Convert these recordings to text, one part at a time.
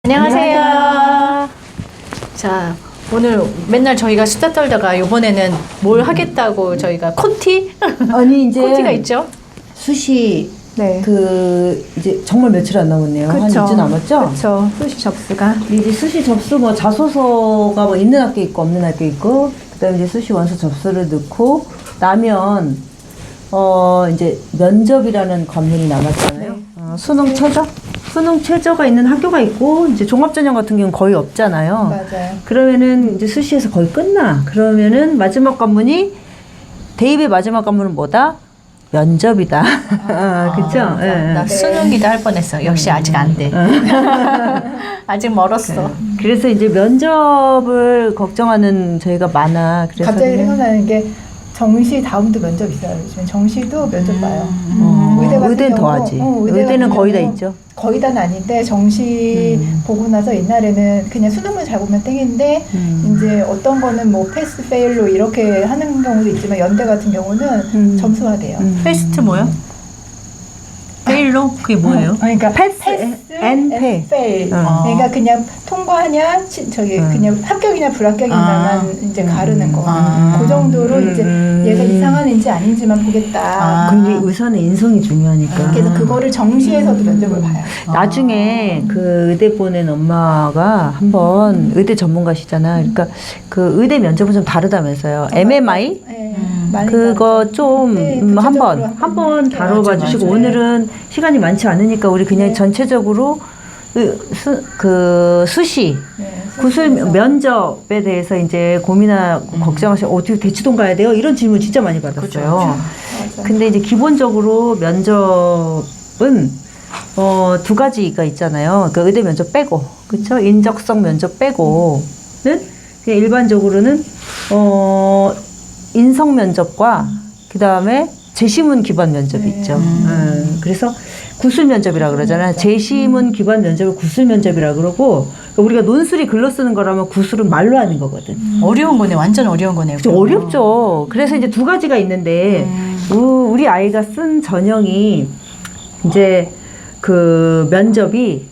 안녕하세요. 자, 오늘 맨날 저희가 수다 떨다가 이번에는 뭘 하겠다고 저희가 콘티? 아니 이제 콘티가 있죠? 수시 네. 이제 정말 며칠 안 남았네요. 한 2주 남았죠? 그렇죠. 수시 접수가. 이제 수시 접수 뭐 자소서가 뭐 있는 학교 있고 없는 학교 있고 그다음에 이제 수시 원서 접수를 넣고 나면 이제 면접이라는 관문이 남았잖아요. 네. 수능 최저? 수능 최저가 있는 학교가 있고 이제 종합전형 같은 경우는 거의 없잖아요. 맞아요. 그러면은 이제 수시에서 거의 끝나. 그러면은 마지막 관문이 대입의 마지막 관문은 뭐다? 면접이다. 그쵸? 예. 나 수능이다 할 뻔했어. 역시 아직 안 돼. 아직 멀었어. 그래서 이제 면접을 걱정하는 저희가 많아. 그래서 갑자기 그냥 생각나는 게 정시 다음도 면접 있어요. 요즘 정시도 면접 봐요. 의대는 더하지. 의대는 거의 다 있죠. 거의 다는 아닌데 정시 보고 나서 옛날에는 그냥 수능만 잘 보면 땡인데 이제 어떤 거는 뭐 패스 페일로 이렇게 하는 경우도 있지만 연대 같은 경우는 점수화돼요. 페스트 뭐요? 페일로? 그게 뭐예요? 그러니까 패스 앤 페일. 어. 그러니까 그냥 통과하냐, 그냥 합격이냐 불합격이냐만 이제 가르는 거. 그 정도로 이제 얘가 이상한인지 아닌지만 보겠다. 근데 우선은 인성이 중요하니까. 그래서 그거를 정시에서도 면접을 봐요. 나중에 그 의대 보낸 엄마가 한번 의대 전문가시잖아. 그러니까 그 의대 면접은 좀 다르다면서요. MMI? 네, 많이 그거 다르죠. 좀 네, 한번 구체적으로 다뤄봐 맞아, 주시고 맞아. 오늘은 시간이 많지 않으니까 우리 그냥 네. 전체적으로 그 수시 네, 구술 수시에서. 면접에 대해서 이제 고민하고 걱정하시고 어떻게 대치동 가야 돼요? 이런 질문 진짜 많이 받았어요. 맞아. 근데 이제 기본적으로 면접은 두 가지가 있잖아요. 그 의대 면접 빼고, 그렇죠? 인적성 면접 빼고는 그냥 일반적으로는 인성 면접과 그 다음에 재시문 기반 면접이 있죠. 그래서 구술 면접이라 그러잖아요. 재시문 기반 면접을 구술 면접이라 그러고 그러니까 우리가 논술이 글로 쓰는 거라면 구술은 말로 하는 거거든. 어려운 거네. 완전 어려운 거네요. 좀 어렵죠. 그래서 이제 두 가지가 있는데 우리 아이가 쓴 전형이 이제 그 면접이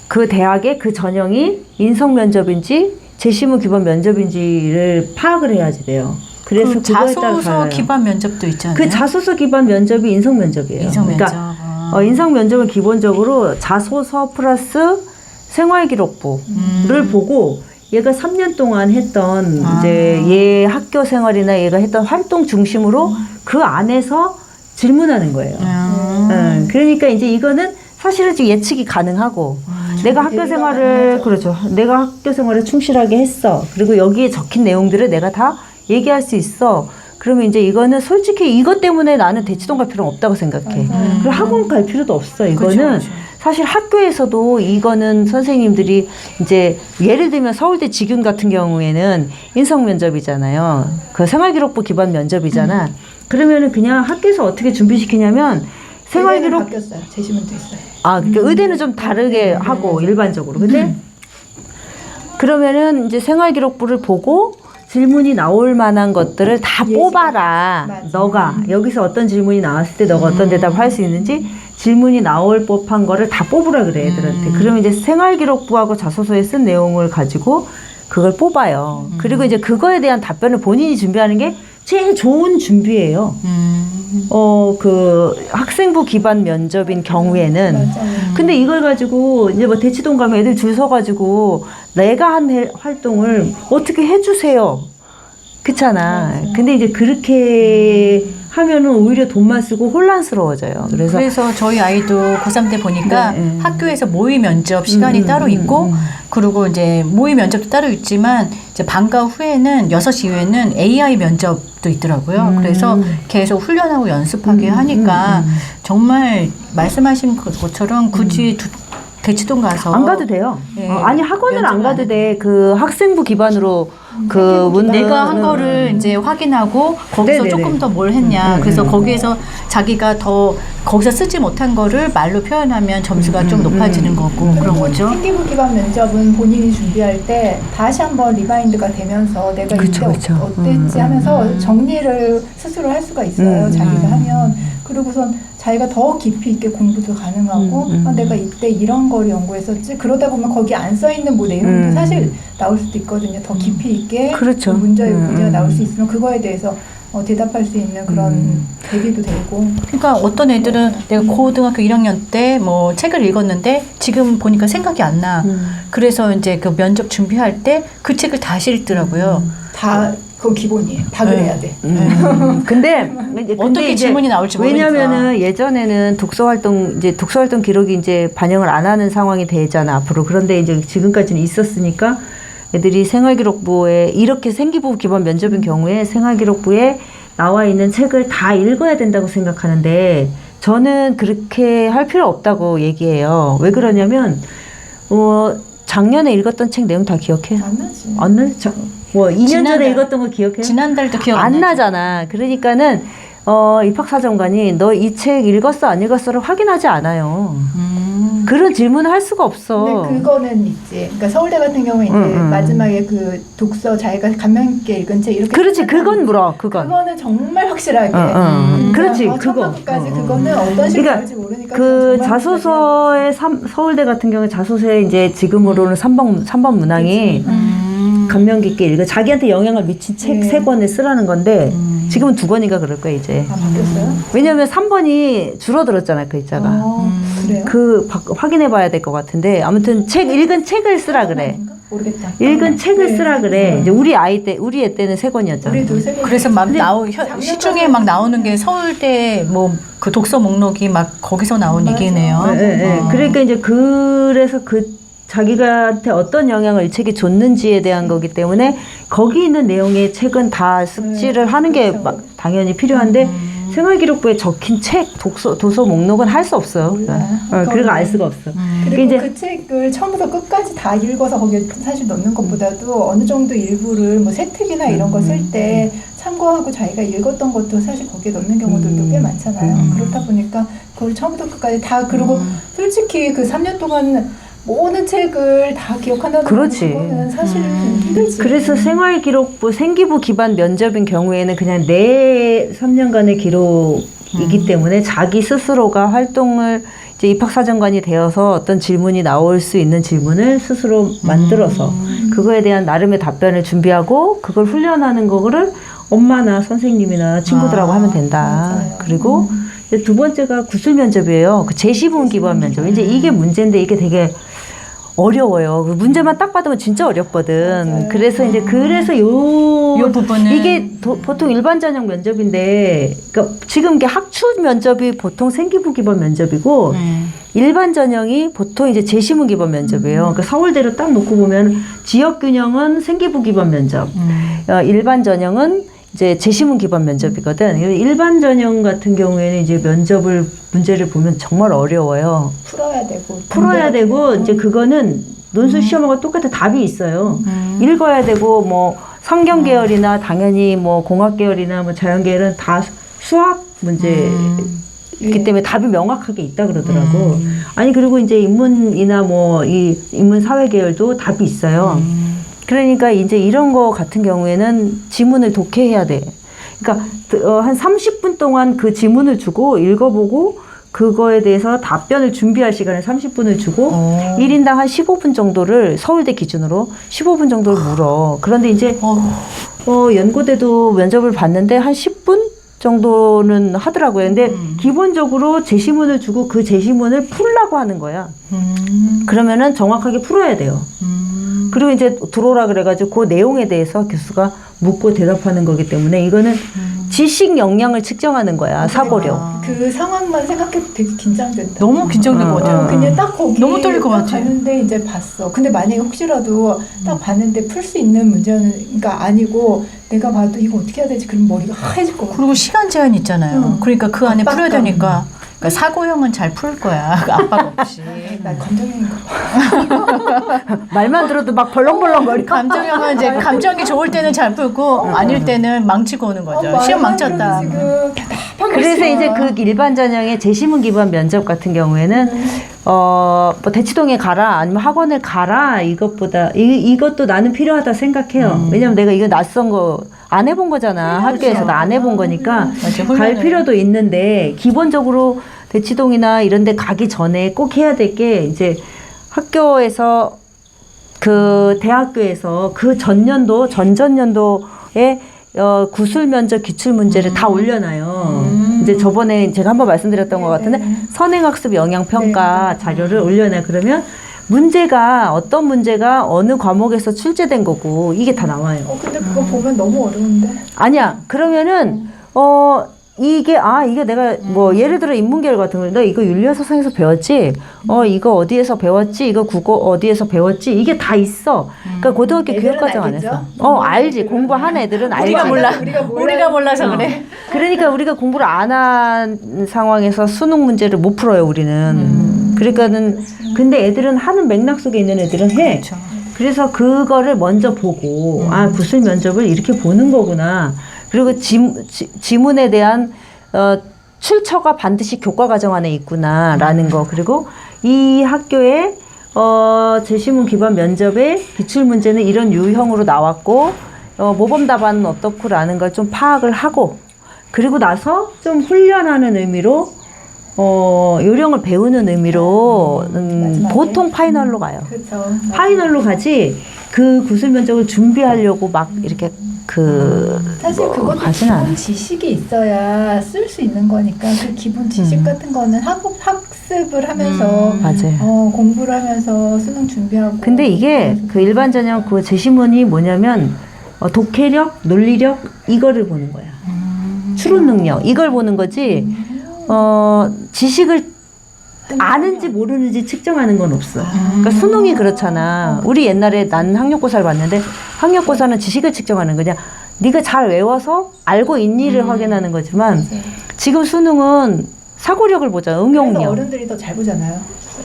그 대학의 그 전형이 인성 면접인지 재시문 기반 면접인지를 파악을 해야지 돼요. 그래서 그 그거에 따라 자소서 달라요. 기반 면접도 있잖아요. 그 자소서 기반 면접이 인성 면접이에요. 인성 면접. 그러니까 인성 면접은 기본적으로 자소서 플러스 생활기록부를 보고 얘가 3년 동안 했던 이제 얘 학교 생활이나 얘가 했던 활동 중심으로 그 안에서 질문하는 거예요. 그러니까 이제 이거는 사실은 지금 예측이 가능하고 내가 학교 생활을 그렇죠. 내가 학교 생활을 충실하게 했어. 그리고 여기에 적힌 내용들을 내가 다 얘기할 수 있어. 그러면 이제 이거는 솔직히 이것 때문에 나는 대치동 갈 필요는 없다고 생각해. 그리고 학원 갈 필요도 없어. 이거는 그쵸. 사실 학교에서도 이거는 선생님들이 이제 예를 들면 서울대 직윤 같은 경우에는 인성 면접이잖아요. 그 생활기록부 기반 면접이잖아. 그러면은 그냥 학교에서 어떻게 준비시키냐면 생활기록 바뀌었어요. 재시문도 있어요. 그러니까 의대는 좀 다르게 하고 일반적으로. 근데 그러면은 이제 생활기록부를 보고 질문이 나올 만한 것들을 다 뽑아라. 맞아. 너가 여기서 어떤 질문이 나왔을 때 너가 어떤 대답을 할 수 있는지 질문이 나올 법한 거를 다 뽑으라 그래 애들한테. 그러면 이제 생활기록부하고 자소서에 쓴 내용을 가지고 그걸 뽑아요. 그리고 이제 그거에 대한 답변을 본인이 준비하는 게 제일 좋은 준비예요. 그 학생부 기반 면접인 경우에는. 맞아요. 근데 이걸 가지고 이제 뭐 대치동 가면 애들 줄 서가지고 내가 한 활동을 어떻게 해주세요. 그렇잖아. 근데 이제 그렇게 하면은 오히려 돈만 쓰고 혼란스러워져요. 그래서 저희 아이도 고3 때 보니까 네. 학교에서 모의 면접 시간이 따로 있고 그리고 이제 모의 면접도 따로 있지만 이제 방과 후에는 6시 이후에는 AI 면접도 있더라고요. 그래서 계속 훈련하고 연습하게 하니까 정말 말씀하신 것처럼 굳이 대치동 가서 안 가도 돼요. 네. 아니 학원은 안 면접을 가도 안 돼. 그 학생부 기반으로 그 내가 한 거를 이제 확인하고 거기서 네네네. 조금 더 뭘 했냐. 그래서 거기에서 자기가 더 거기서 쓰지 못한 거를 말로 표현하면 점수가 좀 높아지는 거고 그런 거죠. 생기부 기반 면접은 본인이 준비할 때 다시 한번 리마인드가 되면서 내가 그쵸, 이때 그쵸. 어땠지 하면서 정리를 스스로 할 수가 있어요. 자기가 하면. 그리고선 자기가 더 깊이 있게 공부도 가능하고 내가 이때 이런 걸 연구했었지. 그러다 보면 거기 안 써 있는 뭐 내용도 사실 나올 수도 있거든요. 더 깊이 있게 그렇죠. 문제가 나올 수 있으면 그거에 대해서 대답할 수 있는 그런 대비도 되고. 그러니까 어떤 애들은 내가 고등학교 1학년 때 뭐 책을 읽었는데 지금 보니까 생각이 안 나. 그래서 이제 그 면접 준비할 때 그 책을 다시 읽더라고요. 다 그건 기본이에요. 다 그래야 돼. 근데 어떻게 이제 질문이 나올지 모르니까. 왜냐면은 예전에는 독서 활동 기록이 이제 반영을 안 하는 상황이 되잖아 앞으로. 그런데 이제 지금까지는 있었으니까 애들이 생활기록부에 이렇게 생기부 기반 면접인 경우에 생활기록부에 나와 있는 책을 다 읽어야 된다고 생각하는데 저는 그렇게 할 필요 없다고 얘기해요. 왜 그러냐면 작년에 읽었던 책 내용 다 기억해? 안 나지. 안 나죠. 뭐 2년 전에 읽었던 거 기억해요? 지난달도 기억 안 나지? 나잖아. 그러니까는 입학사정관이 너 이 책 읽었어 안 읽었어를 확인하지 않아요. 그런 질문을 할 수가 없어. 근데 그거는 있지. 그러니까 서울대 같은 경우에 이제 마지막에 그 독서 자기가 감명 있게 읽은 책 이렇게. 그렇지, 그건 물어. 그건 정말 확실하게. 그렇지, 그거. 까지 그거는 어떤 식으로 그러니까 나올지 모르니까. 그 정말 자소서의 서울대 같은 경우에 자소서에 이제 지금으로는 3번 문항이 감명 깊게 읽어 자기한테 영향을 미친 책 네. 3권을 쓰라는 건데 지금은 2권인가 그럴 거야 이제. 바뀌었어요? 왜냐면 3번이 줄어들었잖아 글자가. 그래요? 확인해 봐야 될 것 같은데 아무튼 읽은 책을 쓰라 그래. 아닌가? 모르겠다. 읽은 책을 네. 쓰라 그래. 이제 우리 애 때는 3권이었잖아. 우리도 세 개. 그래서 막 근데 시중에 막 나오는 게 서울대 뭐 그 독서 목록이 막 거기서 나온 맞아. 얘기네요. 네. 그러니까 이제 그래서 자기가한테 어떤 영향을 이 책이 줬는지에 대한 거기 때문에 거기 있는 내용의 책은 다 숙지를 하는 게 그렇죠. 당연히 필요한데 생활기록부에 적힌 책, 도서 목록은 할 수 없어요. 그래서 알 수가 없어. 그리고 이제 그 책을 처음부터 끝까지 다 읽어서 거기에 사실 넣는 것보다도 어느 정도 일부를 뭐 세특이나 이런 거 쓸 때 참고하고 자기가 읽었던 것도 사실 거기에 넣는 경우들도 꽤 많잖아요. 그렇다 보니까 그걸 처음부터 끝까지 다 그리고 솔직히 그 3년 동안 모든 책을 다 기억한다는 그렇지. 거는 사실 힘들지. 그래서 생활기록부 생기부 기반 면접인 경우에는 그냥 내 3년간의 기록이기 때문에 자기 스스로가 활동을 이제 입학사정관이 되어서 어떤 질문이 나올 수 있는 질문을 스스로 만들어서 그거에 대한 나름의 답변을 준비하고 그걸 훈련하는 거를 엄마나 선생님이나 친구들하고 하면 된다. 맞아요. 그리고 이제 두 번째가 구술 면접이에요. 그 제시문 기반 면접. 이제 이게 문제인데 이게 되게 어려워요. 그 문제만 딱 받으면 진짜 어렵거든. 맞아요. 그래서 이제 요 부분은 이게 보통 일반 전형 면접인데, 그러니까 지금 이게 학추 면접이 보통 생기부 기반 면접이고 일반 전형이 보통 이제 제시문 기반 면접이에요. 그러니까 서울대로 딱 놓고 보면 지역 균형은 생기부 기반 면접, 일반 전형은 이제 제시문 기반 면접이거든. 일반 전형 같은 경우에는 이제 문제를 보면 정말 어려워요. 풀어야 되고 이제 그거는 논술 시험하고 똑같아 답이 있어요. 읽어야 되고 뭐 성경 계열이나 당연히 뭐 공학 계열이나 뭐 자연 계열은 다 수학 문제이기 때문에 답이 명확하게 있다 그러더라고. 아니 그리고 이제 인문이나 뭐 이 인문 사회 계열도 답이 있어요. 그러니까 이제 이런 거 같은 경우에는 지문을 독해해야 돼. 그러니까 한 30분 동안 그 지문을 주고 읽어보고 그거에 대해서 답변을 준비할 시간을 30분을 주고 1인당 한 15분 정도를 서울대 기준으로 15분 정도를 물어. 그런데 이제 연고대도 면접을 봤는데 한 10분 정도는 하더라고요. 근데 기본적으로 제시문을 주고 그 제시문을 풀라고 하는 거야. 그러면은 정확하게 풀어야 돼요. 그리고 이제 들어오라 그래가지고 그 내용에 대해서 교수가 묻고 대답하는 거기 때문에 이거는 지식 역량을 측정하는 거야. 사고력. 그 상황만 생각해도 되게 긴장된다. 너무 긴장된 것 같아요. 그냥 딱 거기 너무 떨릴 것 딱 같아. 가는데 이제 봤어. 근데 만약에 혹시라도 딱 봤는데 풀 수 있는 문제는 그러니까 아니고 내가 봐도 이거 어떻게 해야 되지? 그럼 머리가 하얘질 것 같아. 그리고 시간 제한이 있잖아요. 그러니까 그 안에 풀어야 되니까. 그러니까 사고형은 잘 풀 거야. 압박 없이. 나 감정형인가 봐. 말만 들어도 막 벌렁벌렁거려. 감정형은 이제 감정이 좋을 때는 잘 풀고 아닐 때는 망치고 오는 거죠. 시험 망쳤다. 지금 답답하고 그래서 있어. 이제 그 일반 전형의 제시문 기반 면접 같은 경우에는 뭐 대치동에 가라 아니면 학원을 가라 이것보다 이것도 나는 필요하다 생각해요. 왜냐면 내가 이거 낯선 거 안 해본 거잖아. 학교에서 나 안 해본 거니까 맞아, 갈 훈련을. 필요도 있는데 기본적으로 대치동이나 이런 데 가기 전에 꼭 해야 될 게 이제 학교에서 그 대학교에서 그 전년도 전전년도에 구술 면접 기출 문제를 다 올려놔요. 이제 저번에 제가 한번 말씀드렸던 것 같은데 선행학습 영향평가 네. 자료를 올려놔요. 그러면 문제가 어떤 문제가 어느 과목에서 출제된 거고 이게 다 나와요. 근데 그거 보면 너무 어려운데. 아니야. 그러면은 이게 내가 뭐 예를 들어 인문계열 같은 거 너 이거 윤리사상에서 배웠지? 이거 어디에서 배웠지? 이거 국어 어디에서 배웠지? 이게 다 있어. 그러니까 고등학교 애들은 교육과정 안 알겠죠? 했어. 알지. 공부한 애들은 알지. 우리가 몰라서 그래. 그러니까 우리가 공부를 안 한 상황에서 수능 문제를 못 풀어요, 우리는. 그러니까는 근데 애들은 하는 맥락 속에 있는 애들은 해. 그렇죠. 그래서 그거를 먼저 보고 구술 면접을 이렇게 보는 거구나. 그리고 지문에 대한 출처가 반드시 교과 과정 안에 있구나라는 거. 그리고 이 학교에 제시문 기반 면접의 기출 문제는 이런 유형으로 나왔고 모범 답안은 어떻고라는 걸 좀 파악을 하고 그리고 나서 좀 훈련하는 의미로 요령을 배우는 의미로 보통 파이널로 가요. 그렇죠. 파이널로 가지 그 구술 면접을 준비하려고 막 이렇게 사실 그것도 가진 않아. 기본 지식이 있어야 쓸 수 있는 거니까 그 기본 지식 같은 거는 학습을 하면서 맞아요. 공부를 하면서 수능 준비하고. 근데 이게 그 일반 전형 그 제시문이 뭐냐면 독해력, 논리력 이거를 보는 거야. 추론 능력 이걸 보는 거지. 지식을 아는지 모르는지 측정하는 건 없어. 그러니까 수능이 그렇잖아. 우리 옛날에 난 학력고사를 봤는데 학력고사는 지식을 측정하는 거냐. 네가 잘 외워서 알고 있니를 확인하는 거지만 지금 수능은 사고력을 보자. 그래서 응용력. 어른들이 더 잘 보잖아요.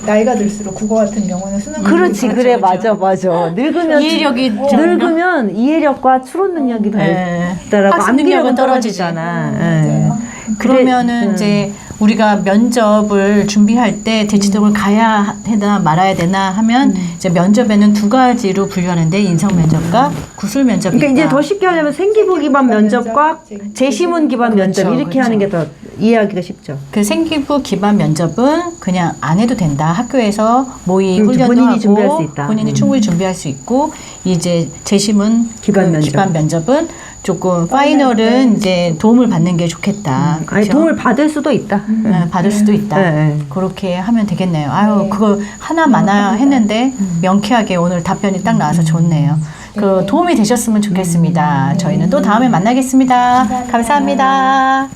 나이가 들수록 국어 같은 경우는 수능. 그렇지, 그래, 맞아. 늙으면 이해력이 늙으면 이해력과 추론 능력이 달라고 학습 능력은 암기력은 떨어지지. 떨어지잖아. 맞아요. 그러면은 이제 우리가 면접을 준비할 때 대치동을 가야 되나 말아야 되나 하면 이제 면접에는 두 가지로 분류하는데 인성 면접과 구술 면접이 그러니까 있다. 이제 더 쉽게 하려면 생기부 기반 면접과 제시문 기반 면접 그렇죠, 이렇게 하는 게 더 이해하기가 쉽죠. 그 생기부 기반 면접은 그냥 안 해도 된다. 학교에서 모의 훈련도 본인이 하고 준비할 수 있다. 본인이 충분히 준비할 수 있고 이제 재심은 기반 면접. 기반 면접은 조금 파이널은 이제 도움을 받는 게 좋겠다. 아니 그렇죠? 도움을 받을 수도 있다. 네, 받을 수도 있다. 네. 그렇게 하면 되겠네요. 아유, 네. 그거 하나마나 했는데 명쾌하게 오늘 답변이 딱 나와서 좋네요. 그 도움이 되셨으면 좋겠습니다. 저희는 또 다음에 만나겠습니다. 감사합니다.